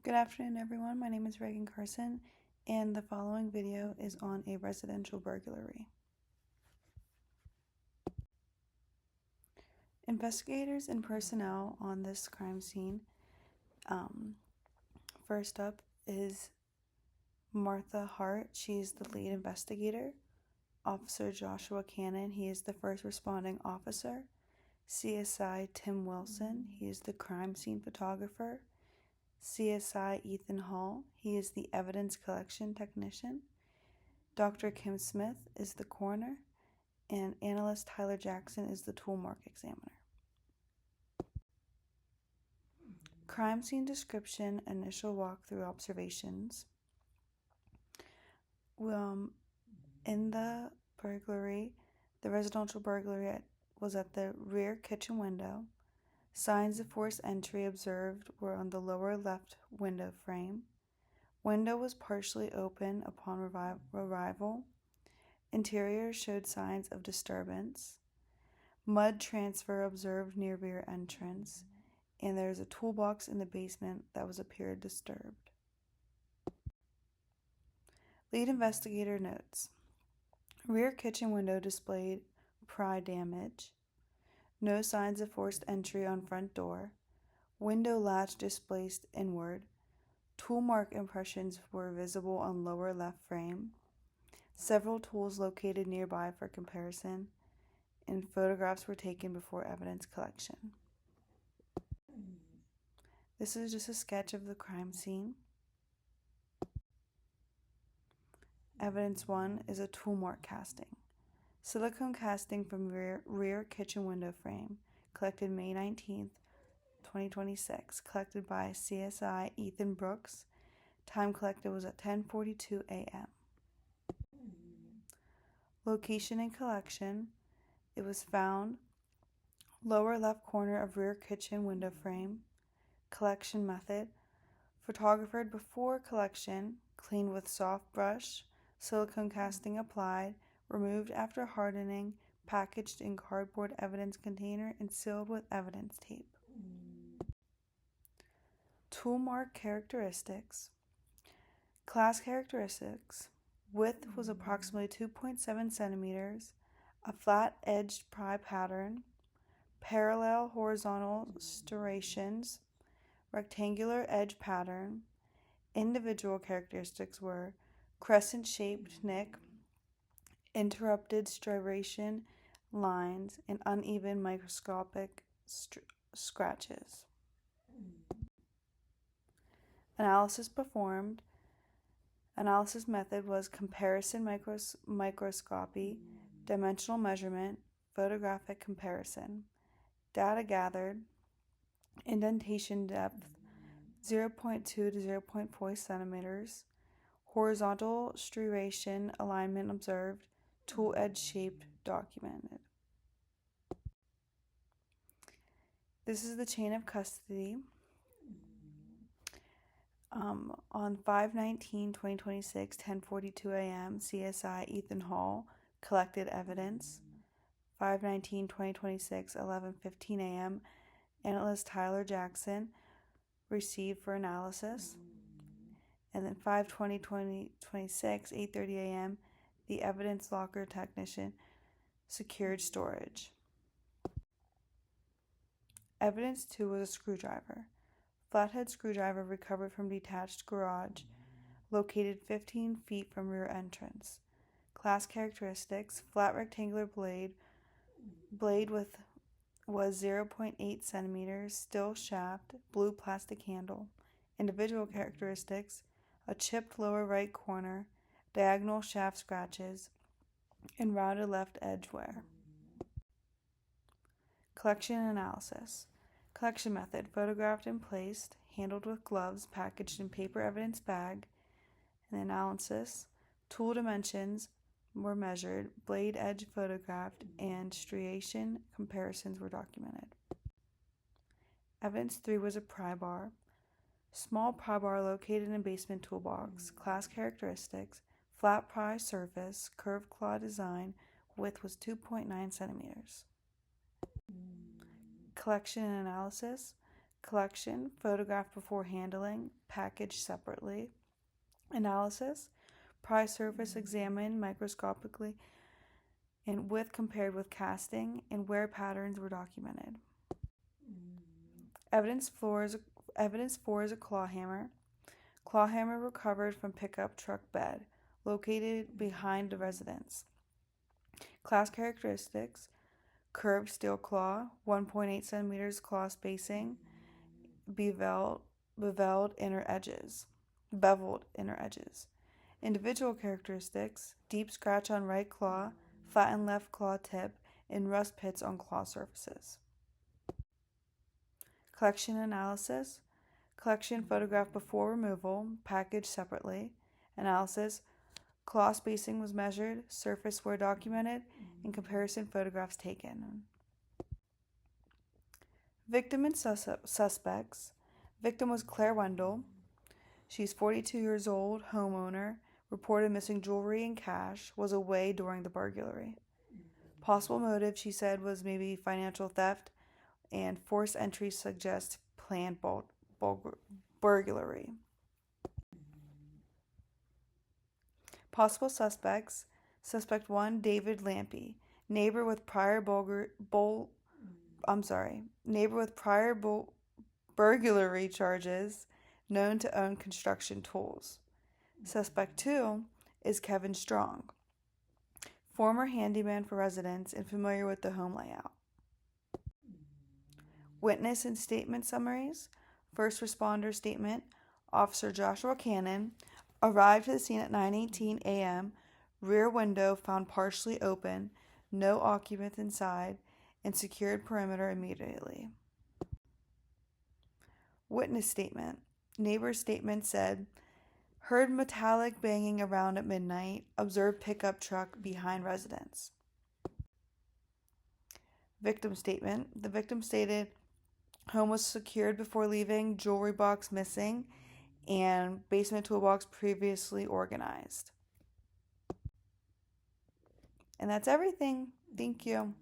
Good afternoon, everyone. My name is Reagan Carson, and the following video is on a residential burglary. Investigators and personnel on this crime scene. First up is Martha Hart. She's the lead investigator. Officer Joshua Cannon, he is the first responding officer. CSI Tim Wilson, he is the crime scene photographer. CSI Ethan Hall, he is the evidence collection technician. Dr. Kim Smith is the coroner, and analyst Tyler Jackson is the tool mark examiner. Crime scene description, initial walkthrough observations. In the burglary, the residential burglary was at the rear kitchen window. Signs of forced entry observed were on the lower left window frame. Window was partially open upon arrival. Interior showed signs of disturbance. Mud transfer observed near rear entrance, and there is a toolbox in the basement that appeared disturbed. Lead investigator notes: rear kitchen window displayed pry damage. No signs of forced entry on front door. Window latch displaced inward. Tool mark impressions were visible on lower left frame. Several tools located nearby for comparison, and photographs were taken before evidence collection. This is just a sketch of the crime scene. Evidence 1 is a tool mark casting. Silicone casting from rear kitchen window frame, collected May 19th, 2026, collected by CSI Ethan Brooks. Time collected was at 10:42 a.m. Location and collection: it was found lower left corner of rear kitchen window frame. Collection method: photographed before collection, cleaned with soft brush, silicone casting applied, removed after hardening, packaged in cardboard evidence container, and sealed with evidence tape. Tool mark characteristics. Class characteristics: width was approximately 2.7 centimeters, a flat-edged pry pattern, parallel horizontal striations, rectangular edge pattern. Individual characteristics were crescent-shaped nick, interrupted striation lines, and uneven microscopic scratches. Analysis performed. Analysis method was comparison microscopy, dimensional measurement, photographic comparison. Data gathered: indentation depth 0.2 to 0.4 centimeters, horizontal striation alignment observed, tool edge shaped documented. This is the chain of custody. On 5/19/2026, 10:42 a.m., CSI Ethan Hall collected evidence. 5/19/2026, 11:15 a.m., analyst Tyler Jackson received for analysis. And then 5/20/2026, 8:30 a.m., the evidence locker technician secured storage. Evidence 2 was a screwdriver. Flathead screwdriver recovered from detached garage, located 15 feet from rear entrance. Class characteristics: flat rectangular blade was 0.8 centimeters, steel shaft, blue plastic handle. Individual characteristics: a chipped lower right corner, diagonal shaft scratches, and rounded left edge wear. Collection and analysis. Collection method: photographed and placed, handled with gloves, packaged in paper evidence bag. And analysis: tool dimensions were measured, blade edge photographed, and striation comparisons were documented. Evidence 3 was a pry bar. Small pry bar located in basement toolbox. Class characteristics: flat pry surface, curved claw design, width was 2.9 centimeters. Collection and analysis. Collection, photographed before handling, packaged separately. Analysis, pry surface examined microscopically and compared with casting and where patterns were documented. Evidence for is a claw hammer. Claw hammer recovered from pickup truck bed, located behind the residence. Class characteristics, curved steel claw, 1.8 centimeters claw spacing, beveled inner edges. Individual characteristics, deep scratch on right claw, flattened left claw tip, and rust pits on claw surfaces. Collection analysis, collection photographed before removal, packaged separately. Analysis, claw spacing was measured, surface wear documented, and comparison photographs taken. Victim and suspects. Victim was Claire Wendell. She's 42 years old, homeowner, reported missing jewelry and cash, was away during the burglary. Possible motive, she said, was maybe financial theft, and forced entry suggests planned burglary. Possible suspects. Suspect 1, David Lampy, neighbor with prior burglary charges, known to own construction tools. Suspect 2 is Kevin Strong, former handyman for residents and familiar with the home layout. Witness and statement summaries. First responder statement, Officer Joshua Cannon arrived to the scene at 9:18 a.m., rear window found partially open, no occupants inside, and secured perimeter immediately. Witness statement. Neighbor's statement said, heard metallic banging around at midnight, observed pickup truck behind residence. Victim statement. The victim stated, home was secured before leaving, jewelry box missing, and basement toolbox previously organized. And that's everything. Thank you.